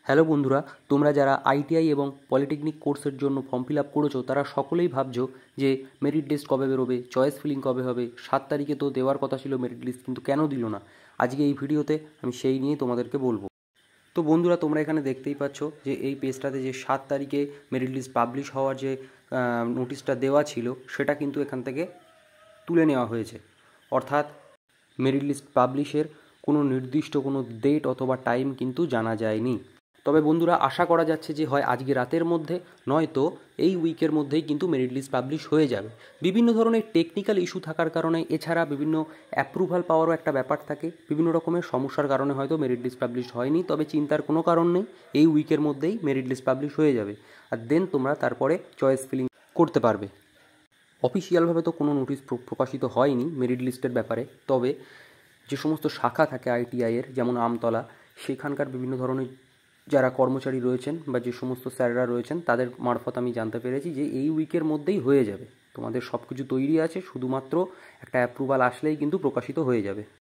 Hello বন্ধুরা, তোমরা যারা আইটিআই এবং পলিটেকনিক কোর্সের জন্য ফর্ম ফিল আপ করেছো তারা সকলেই ভাবছো যে মেরিট লিস্ট কবে বেরোবে, চয়েস ফিলিং কবে হবে। 7 তারিখে তো দেওয়ার কথা ছিল মেরিট লিস্ট, কিন্তু কেন দিল না। আজকে এই ভিডিওতে আমি সেই নিয়েই তোমাদেরকে বলবো। তো বন্ধুরা, তোমরা এখানে দেখতেই পাচ্ছ যে এই পেজটাতে যে 7 তারিখে মেরিট লিস্ট পাবলিশ হওয়ার যে নোটিশটা দেওয়া ছিল সেটা কিন্তু এখান থেকে তুলে নেওয়া হয়েছে। অর্থাৎ মেরিট লিস্ট পাবলিশের কোনো নির্দিষ্ট কোনো ডেট অথবা টাইম কিন্তু জানা যায়নি। তবে বন্ধুরা, আশা করা যাচ্ছে যে হয় আজকে রাতের মধ্যে নয়তো এই উইকের মধ্যেই কিন্তু মেরিট লিস্ট পাবলিশ হয়ে যাবে। বিভিন্ন ধরনের টেকনিক্যাল ইস্যু থাকার কারণে, এছাড়া বিভিন্ন অ্যাপ্রুভাল পাওয়ারও একটা ব্যাপার থাকে, বিভিন্ন রকমের সমস্যার কারণে হয়তো মেরিট লিস্ট পাবলিশ হয়নি। তবে চিন্তার কোনো কারণ নেই, এই উইকের মধ্যেই মেরিট লিস্ট পাবলিশ হয়ে যাবে। আর দেন তোমরা তারপরে চয়েস ফিলিং করতে পারবে। অফিসিয়ালভাবে তো কোনো নোটিশ প্রকাশিত হয়নি মেরিট লিস্টের ব্যাপারে। তবে যে সমস্ত শাখা থাকে আইটিআইয়ের, যেমন আমতলা, সেখানকার বিভিন্ন ধরনের যারা কর্মচারী রয়েছেন বা যে সমস্ত স্যাররা রয়েছেন তাদের মারফত আমি জানতে পেরেছি যে এই উইকের মধ্যেই হয়ে যাবে। তোমাদের সব কিছু তৈরি আছে, শুধুমাত্র একটা অ্যাপ্রুভাল আসলেই কিন্তু প্রকাশিত হয়ে যাবে।